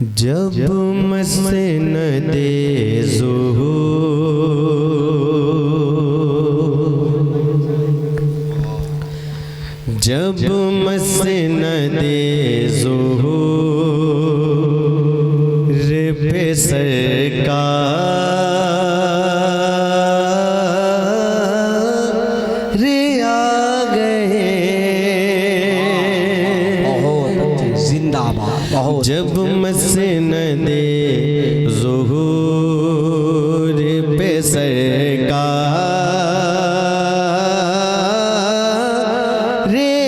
जब मसन दे जब मसन दे ज़ुहूर पे सरकार आ गए। बहुत जिंदाबाद। बहुत जब मसन दे ज़ुहूर पे सरकार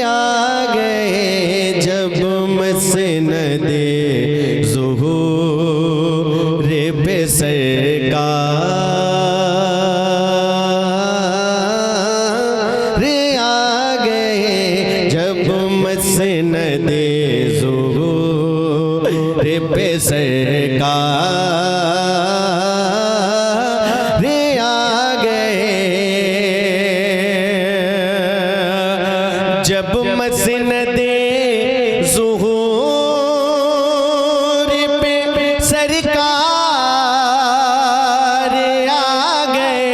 आ गए। जब मसन दे ज़ुहूर पे सरकार आ गए। जब मसन दे ज़ुहूर पे सरकार आ गए। जब मसन दे ज़ुहूर पे सरकार आ गए।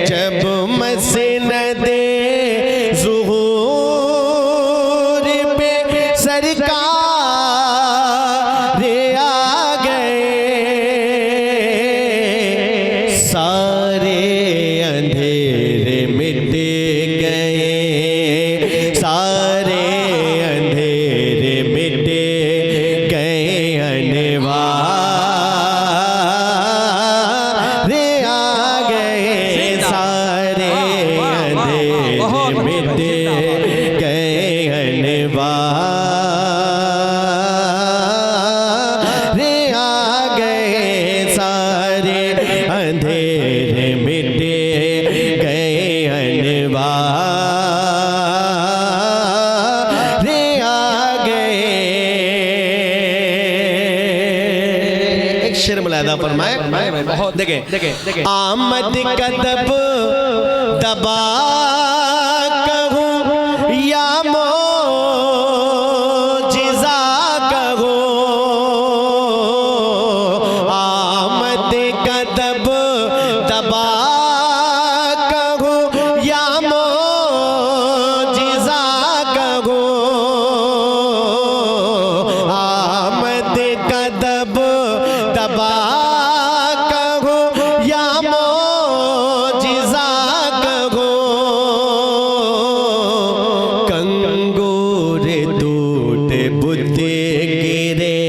जब मसन दे ज़ुहूर पे सरकार आ गए। सारे अंधेरे मिट गए। सारे अंधेरे मिट गए। अनवार आ गए। सारे अंधेरे मिट गए। अनवार आ गए। सारे अंधेरे मिट गए। अनवार आ गए। एक शेर मुलायदा फरमाए। बहुत देखे देखे आमद कदब दबा कहूँ या मोजिज़ा कहूँ। आमद कदब दबा कहूँ या मोजिज़ा कहूँ। आमद कदब दबा कहूँ या मोजिज़ा कहूँ। कंगूर टूट बुते गिरे।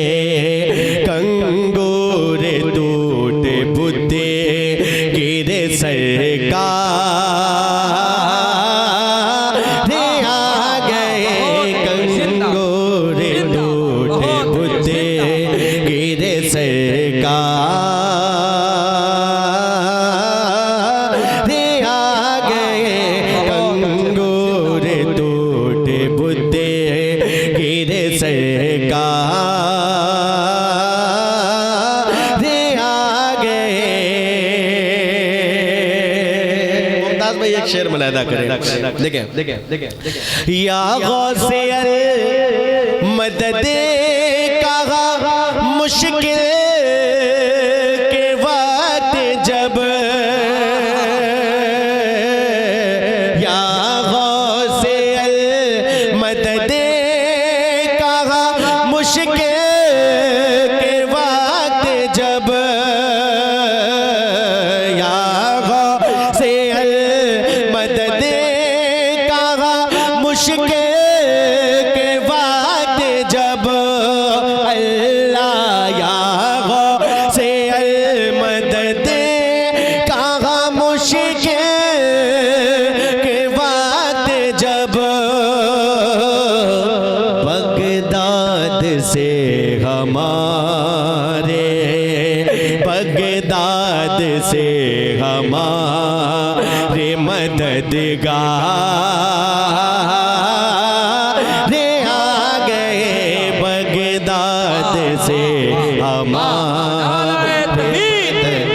कंगूर टूट बुते गिरे। सरकार आ गए। कंगूर टूट बुते गिरे। सरकार आ गए। कंगूर टूट बुते गिरे। सरकार आ गए। मुमताज भाई एक शेर मुलायदा करें। देखें या गौसे अल मदद कहा मुश्किल के वक्त जब। या गौसे अल मदद कहा मुश्किल के वक्त जब। या गौसे अल मदद कहा मुश्किल के वक्त जब। अल्लाह या गौसे अल मदद कहा मुश्किल के वक्त जब। बगदाद से हमारे बगदाद से हमारे मददगार आ गए। बगदाद से हमारे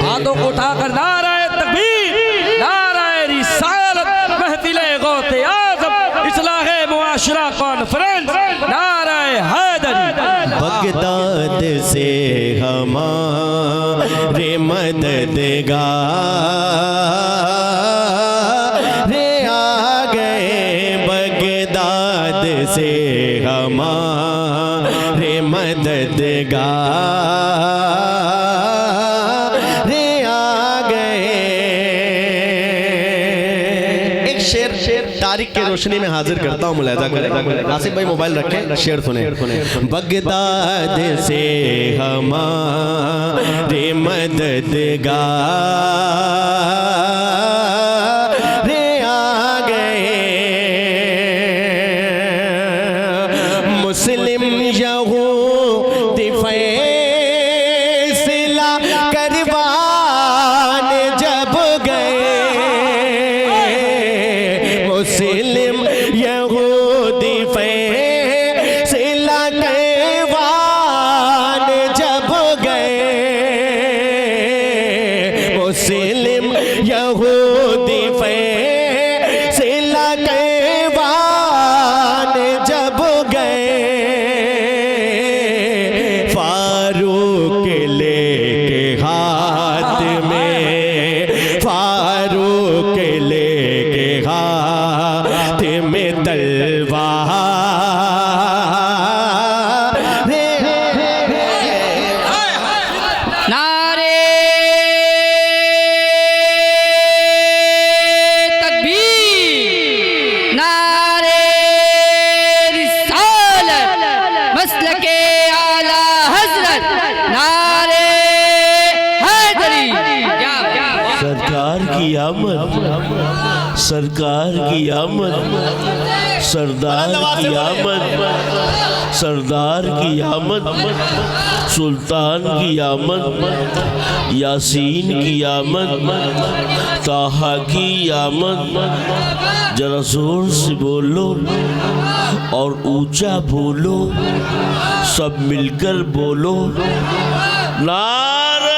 हाथों को उठाकर नाराए तकबीर, नाराए रिसालत, महफिले गौसे आज़म, इस्लाहे मुआशरा कॉन्फ्रेंस, नाराए हैदर। बगदाद से हमारे मददगार आ गए, बगदाद से हमारे मददगार आ गए। एक शेर तारीख की रोशनी में हाजिर करता हूँ, मुलाहिजा करें। आसिफ भाई मोबाइल रखें, शेर सुने। बगदाद से हमारे मददगार आ गए, मुस्लिम यहूदी फैसला करवाने जब गए, मुस्लिम यहूदी फैसला करवाने जब गए, मुस्लिम यहूदी फैसला करवाने जब गए, फारूक लेके हाथ में, फारूक लेके हाथ में तलवार नारे तकबीर, नारे रिसालत, मसलके आला हजरत, नारे हैदरी। सरकार की आमद, सरकार की आमद, सरदार की आमद, सरदार की आमद, सुल्तान की आमद, यासीन की आमद, ताहा की आमद। जरा जोर से बोलो और ऊंचा बोलो, सब मिलकर बोलो, नारे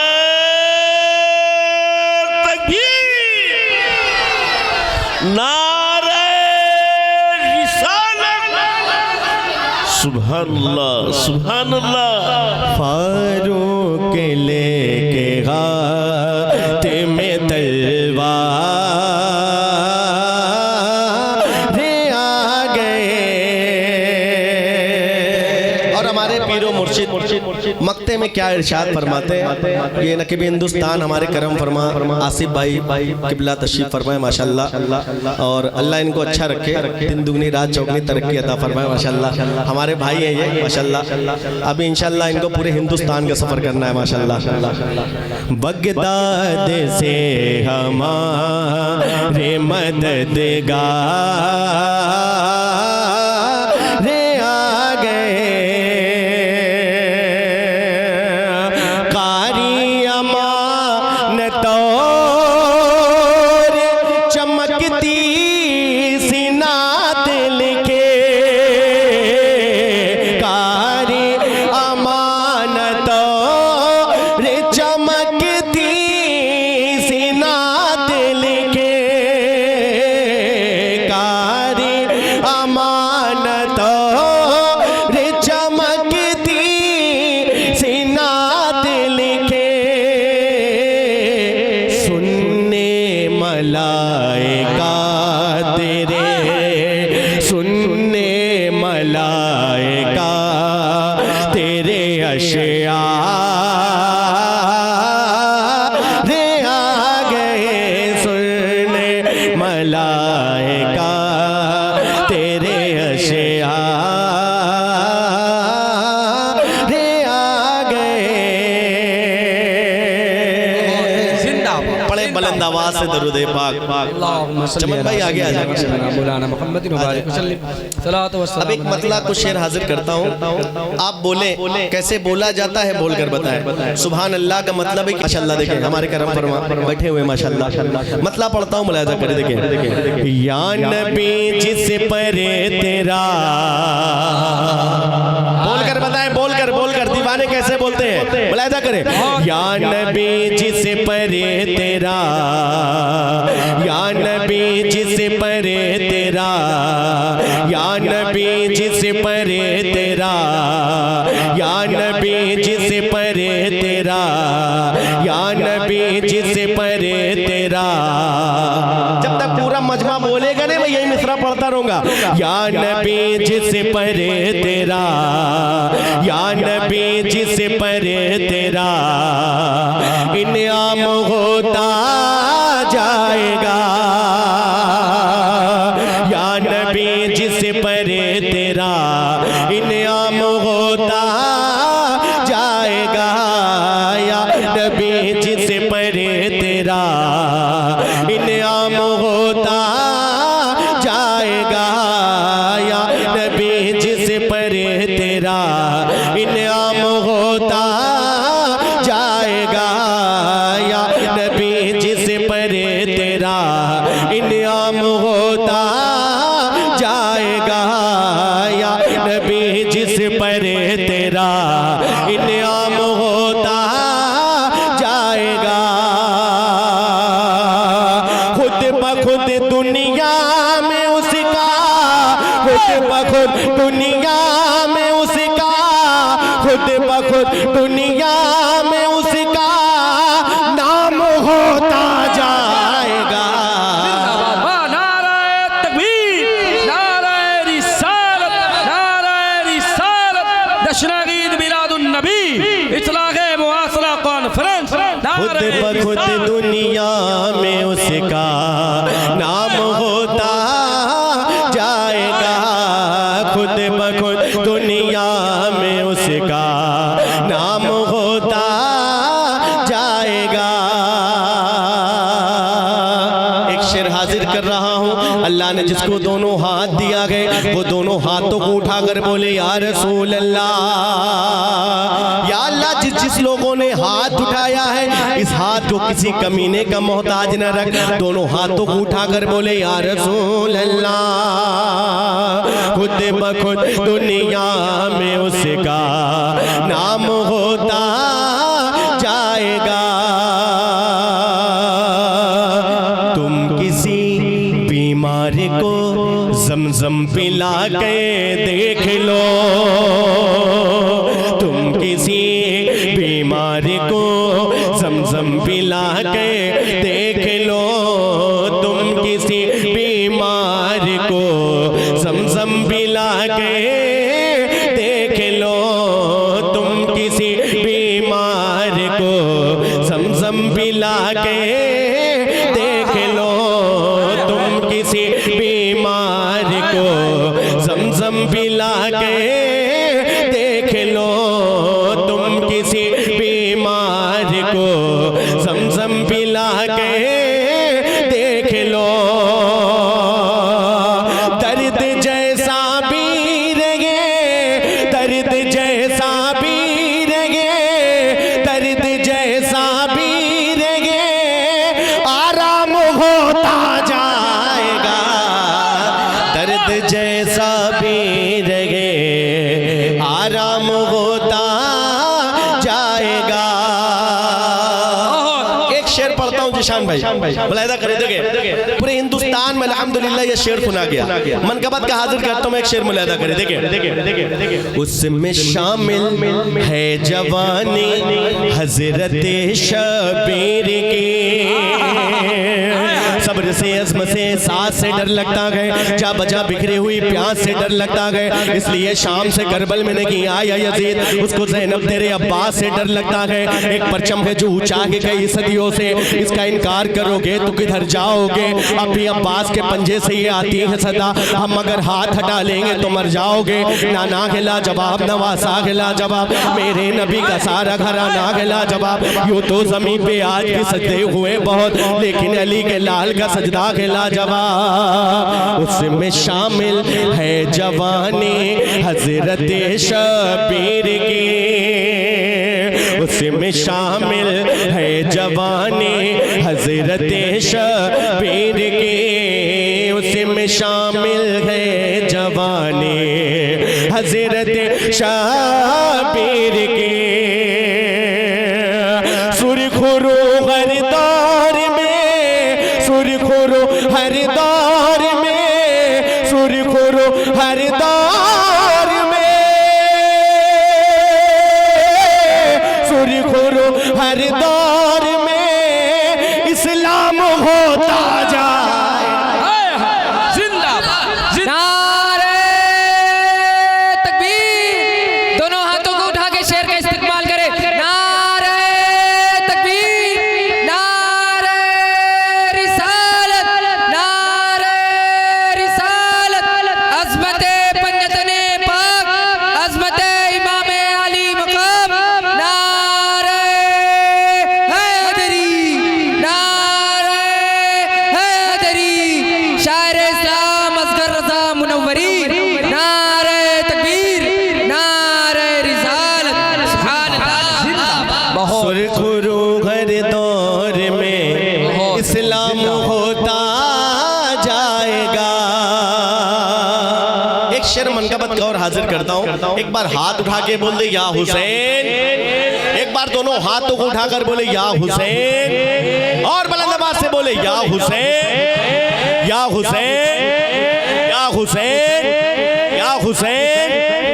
नारे रिसालत, सुभान अल्लाह, सुभान अल्लाह। फारूक लेके हाथ में तलवार आ गए। और हमारे पीरो मुर्शिद मक्ते में क्या इरशाद फरमाते हैं, ये नकीब हिंदुस्तान हमारे करम फरमा आसिफ भाई किबला तशरीफ फरमाए माशाल्लाह, और अल्लाह इनको अच्छा रखे, दिन दुगनी रात चौगनी तरक्की अता फरमाए माशाल्लाह। हमारे भाई हैं ये माशाल्लाह, अभी इंशाल्लाह इनको पूरे हिंदुस्तान का सफ़र करना है माशाल्लाह। बगदाद से हमारे मददगार आ गए, चमकती सी नात लिखे, कारी अमानतों रे चमकती सी नात लिखे, कारी अमानतों रे चमकती सी नात लिखे, सुनने मलाइका तेरे, सुनने मलाइका तेरे अशआर आ गए, सुनने मलाइका तेरे अशआर आ गए। जिंदाबाद। बड़े बुलंद आवाज से दरूद पाक। चमन भाई आगे आ जाएंगे। मौलाना मुहम्मद मुबारक वसल्लम सलातो व सलाम। अब एक मतला कुछ शेर हाजिर करता हूँ, आप बोले कैसे बोला जाता है, बोलकर बताएं। सुभान अल्लाह का मतलब है माशाल्लाह। देखें हमारे करम फरमा बैठे हुए माशाल्लाह। मतला पढ़ता हूँ, मुलाहिजा करें। देखें, या नबी जिस परे तेरा, बोलकर बताएं, बोलकर बोलकर। दीवाने कैसे बोलते हैं, मुलाहिजा करें। या नबी जिस परे तेरा, या नबी जिस परे तेरा, या नबी जिस परे तेरा, नबी जिस परे तेरा, या नबी जिस परे तेरा इनाम होता जाएगा। या नबी जिस परे तेरा इनाम होता जाएगा। या नबी जिस परे तेरा इनाम होता जाएगा। या नबी जिस परे तेरा इनाम होता जाएगा। या नबी जिस परे तेरा इनाम होता जाएगा। या नबी जिस परे तेरा इनाम होता जाएगा। खुद बखुद दुनिया में उसका, खुद बखुद दुनिया में उसका, खुद बखुद दुनिया में उसका नाम होता जाएगा। वाह, नाराए तकबीर, नाराए रिसालत, नाराए रिसालत। दशनागीद मिलादुन नबी इतलाक़े मुआसरा कॉन्फ्रेंस। खुद बखुद दुनिया में उसका नाम होता जाएगा। खुद बखुद दुनिया में उसका नाम होता जाएगा। एक शेर हाजिर कर रहा हूँ। अल्लाह ने जिसको दोनों हाथ दिया गए वो दोनों हाथों को उठाकर बोले या रसूल अल्लाह। या अल्लाह जिस लोगों ने हाथ उठाया है इस हाथ को किसी कमीने का मोहताज न रख। दोनों हाथों को उठाकर बोले या रसूल अल्लाह। खुद बखुद दुनिया में उसका नाम होता जाएगा। तुम किसी बीमार को ज़मज़म पिला के देख लो। तुम किसी बीमार को ज़मज़म पिला के देख लो। तुम किसी बीमार को ज़मज़म पिला के देख लो। तुम किसी बीमार को ज़मज़म पिला के देख लो। तुम किसी बीमार को ज़मज़म पिला के देख लो। तुम किसी बीमार को ज़मज़म पिला के देख लो। दर्द जैसा भी रहे, दर्द जैसा भी रहे, दर्द जैसा भी रहे आराम होता जाएगा। दर्द जैसा भी रहे आराम होता जाएगा। एक शेर पढ़ता हूँ जिशान भाई, मुलाहिदा करें। देखिए पूरे हिंदुस्तान में अल्हम्दुलिल्लाह ये शेर सुना गया। मनकबत का हाजिर करता हूँ, एक शेर मुलाहिदा करें। देखिए उसमें शामिल है जवानी हजरत शबीर की। सब्र से अज़्म से सांस से डर लगता गए, जा बजा बिखरी हुई प्यास से डर लगता गए। इसलिए शाम से करबल में नहीं आया यजीद, उसको ज़ैनब तेरे अब्बास से डर लगता है। एक परचम है जो ऊंचा के कई सदियों से, इसका इनकार करोगे तो किधर जाओगे। अभी अब्बास के पंजे से ये आती है सदा, हम अगर हाथ हटा लेंगे तो मर जाओगे। नाना गिला जवाब, नवासा गिला जवाब, मेरे नबी का सारा घराना गिला जवाब। यूँ तो ज़मीन पे आज भी सजदे हुए बहुत, लेकिन अली के लाल का सजदा गिला जवाब। उसमें शामिल है जवानी हजरत शबीर की। उसमें शामिल है जवानी हजरत शबीर की। उसमें शामिल है जवानी हजरत शबीर की। सुरखुरू हर दौर में, सुरखुरू हर दौर में, सुरखुरू हर दौर में, सुरखुरू हर दौर में इस्लाम होता जाए। जिंदाबाद, नारे करता हूँ, एक बार हाथ उठा के बोल दे या हुसैन, एक बार दोनों हाथों को उठाकर बोले या हुसैन, और बुलंद आवाज से बोले या हुसैन, या हुसैन, या हुसैन, या हुसैन।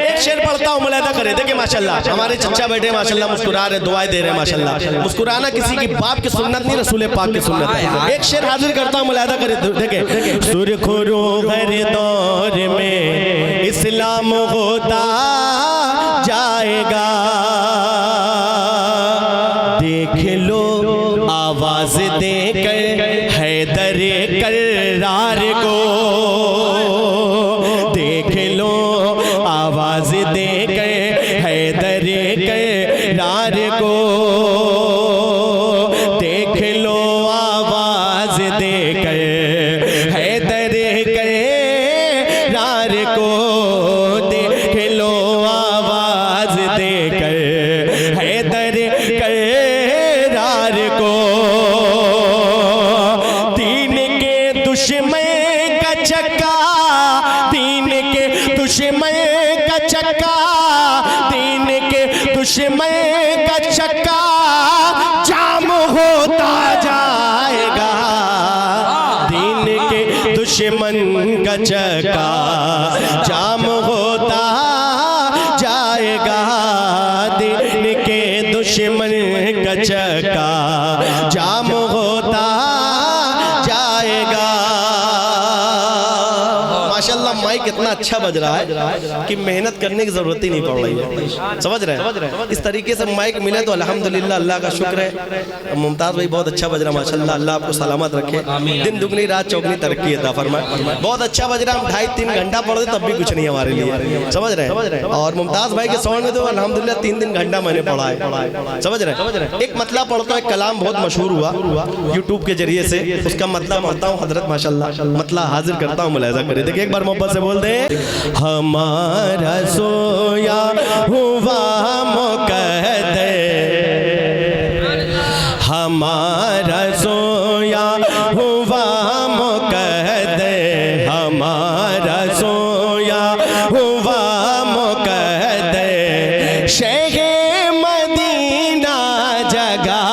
एक शेर पढ़ता हूँ, मुलाहिदा करे। देखिए माशाल्लाह हमारे चच्चा बैठे माशाल्लाह मुस्कुरा रहे, दुआएं दे रहे हैं माशाल्लाह। मुस्कुराना किसी की बाप की सुन्नत नहीं, रसूल पाक की सुन्नत है। एक शेर हाजिर करता हूँ, मुलाहिदा करे। देखिए, सुरखुरो हर दौर में इस्लाम होता जाएगा, देख लो आवाज देकर हैदर कर्रार को, देख लो आवाज देकर हैदर कर्रार को, देख लो आवाज देकर हैदर कर्रार को, देख लो आवाज देकर हैदर कर्रार को। दीन के दुश्मन का चक्का, दीन के दुश्मन का चक्का, दीन के दुश्मन का चक्का जाम होता जाएगा, दीन के दुश्मन का चक्का जाम होता जाएगा, दीन के दुश्मन का चक्का जाम होता जाएगा। माशाल्लाह माइक कितना अच्छा बज रहा है कि मेहनत करने की जरूरत ही नहीं पड़ रही है, समझ रहे हैं। इस तरीके से माइक मिले तो अल्हम्दुलिल्लाह, अल्लाह का शुक्र है। मुमताज भाई बहुत अच्छा बज रहा है माशाल्लाह, अल्लाह आपको सलामत रखे, दिन दुगनी रात चौगनी तरक्की अता फरमाए। बहुत अच्छा बज रहा है, हम 2.5-3 घंटा पढ़ दे तब भी कुछ नहीं हमारे लिए, समझ रहे हैं। और मुमताज भाई के साउंड में तो अल्हम्दुलिल्लाह 3 घंटा मैंने पढ़ा है, समझ रहे हैं। एक मतलब पढ़ता हूँ, एक कलाम बहुत मशहूर हुआ यूट्यूब के जरिए से, उसका मतलब पढ़ता हूँ हजरत माशाल्लाह, मतलब हाजिर करता हूँ, मुलाहिजा करें। देखिए एक बार मोहब्बत से बोल दे, हमारा सोया हुआ मुक़द्दर, हमारा सोया हुआ मुक़द्दर, हमारा सोया हुआ मुक़द्दर, शहरे मदीना जगा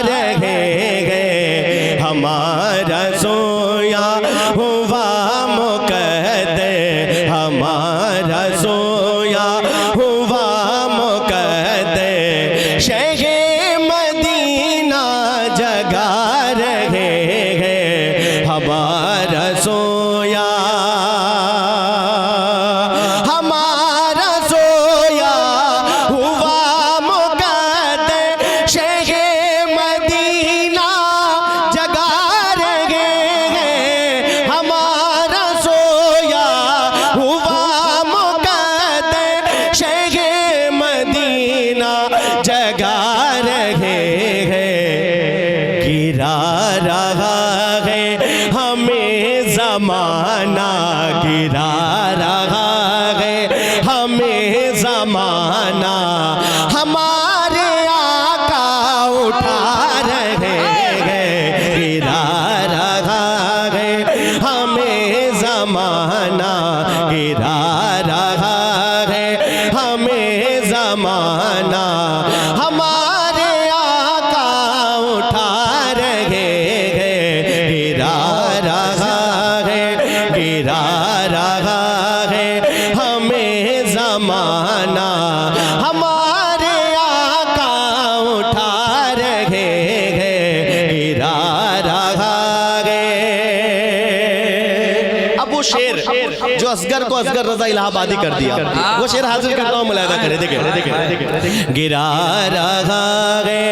रहे हैं, हमारा सोया हुआ मुक़द्दर, हमारा सोया हुआ मुक़द्दर, शहरे मदीना जगा रहे हैं, हमारा सोया, हमारा सोया हुआ मुक़द्दर, शहरे मदीना जगा रहे हैं, हमारा सोया हुआ मुक़द्दर, शहरे मदीना जगा रहे हैं। गिरा रहा है हमें ज़माना, गिरा रहा है हमें ज़माना, हमारे आका उठा रहे हैं, गिरा रहा है हमें ज़माना, गिरा रहा है हमें ज़माना, हमारे आका उठा रहे हैं, गिरा रहा है, गिरा रहा है हमें ज़माना, हमारे आका उठा रहे हैं, गिरा रहा है। अब वो शेर जो असगर को असगर रजा इलाहाबादी कर दिया, वो शेर हाजिर करता हूँ, मुलाहिदा करें। देखिए, गिरा रहा है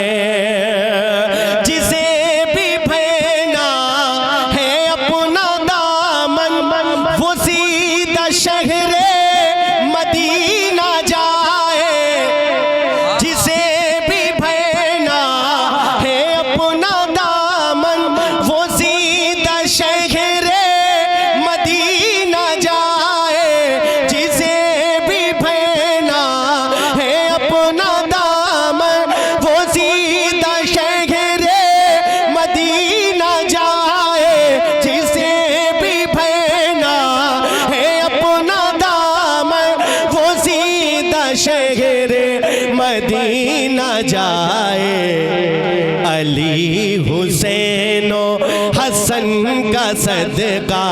जिसे भी पहना है अपना दामन, वो सीधा शहरे मदीना जाए, जिसे भी पहना है अपना दामन, वो सीधा शहरे मदीना जाए, जिसे भी पहना है अपना दामन, वो सीधा शहरे मदीना जाए, अली हुसैनो हसन का सदका,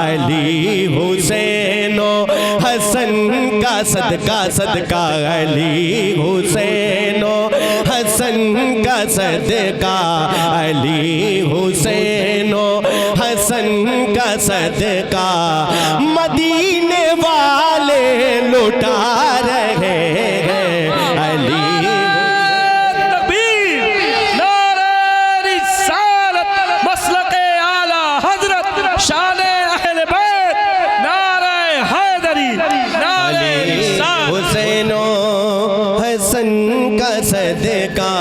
अली हुसैनो हसन का सदका, सदका अली हुसैनो हसन का सदका, अली हुसैनो हसन का सदका, मदीने वाले लुटा रहे हैं अली। तकबीर, नारे रिसालत, मसलके आला हजरत, शाने अहले बैत, नारे हैदरी, नारे रिसालत। हुसैनो हसन का सदका,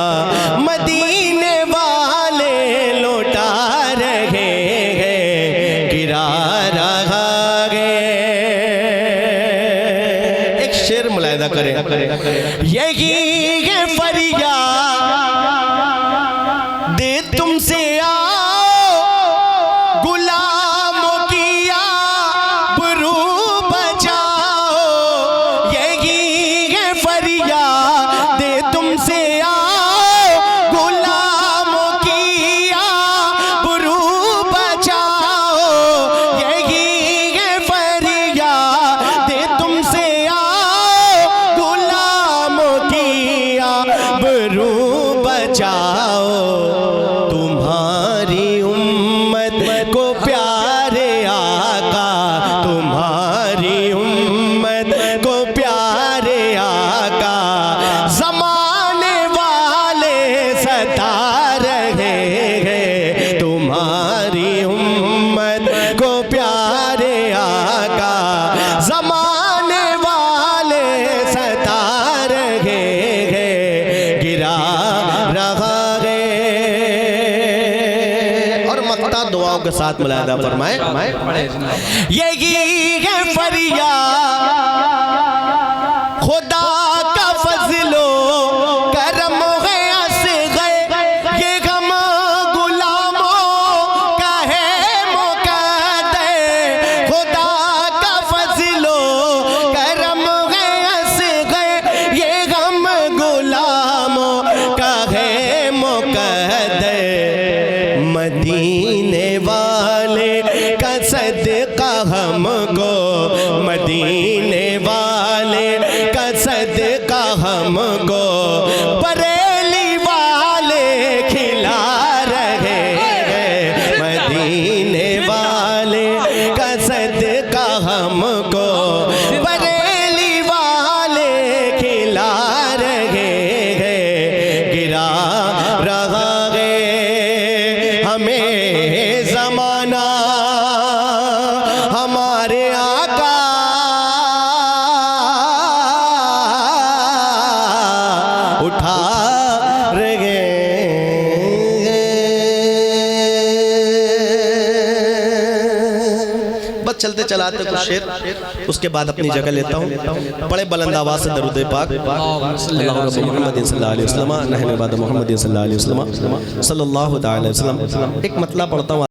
मदीने वाले लौटा रहे हैं, गिरा रहा है। एक शेर मुलाहिदा करें, यही है फरियाद दे तुमसे आओ, गुलामों की आबरू बचाओ, यही है फरियाद दे तुमसे आओ, गुलामों की आबरू बचाओ, यही है फरियाद दे तुमसे आओ, गुलामों की आबरू बचाओ, तुम्हारी उम्मत को प्यारे आका, तुम्हारी उम्मत को प्यारे आका, ज़माने वाले सता रहे हैं, तुम्हारी उम्मत को प्यारे आका, ज़माने वाले सता रहे हैं, गिरा रहा है। और मक्ता दुआओं के साथ मुलाहिदा फरमाए, यही है फरियाद खुदा का फजलो करम है असग़र, ये गम गुलामों का है मुक़द्दर, खुदा का फजलो करम है असग़र, ये गम गुलामों का है मुक़द्दर, मदीने वाले का सदका हमको, मदीने वाले का सदका हमको, बरेली वाले खिला रहे हैं, मदीने वाले का सदका हमको, बरेली वाले खिला रहे हैं, गिरा रहा है हमें ज़माना, हमारे आका उठा रहे हैं। बस चलते चलाते कुछ शेर, उसके बाद अपनी जगह लेता हूँ। बड़े बुलंद आवाज़ से दरूद पाक, अल्लाह रब्बु मुहम्मद सल्लल्लाहु अलैहि वसल्लम, नहनु बाद मुहम्मद सल्लल्लाहु अलैहि वसल्लम, सल्लल्लाहु अलैहि वसल्लम। एक मतला पढ़ता हूँ।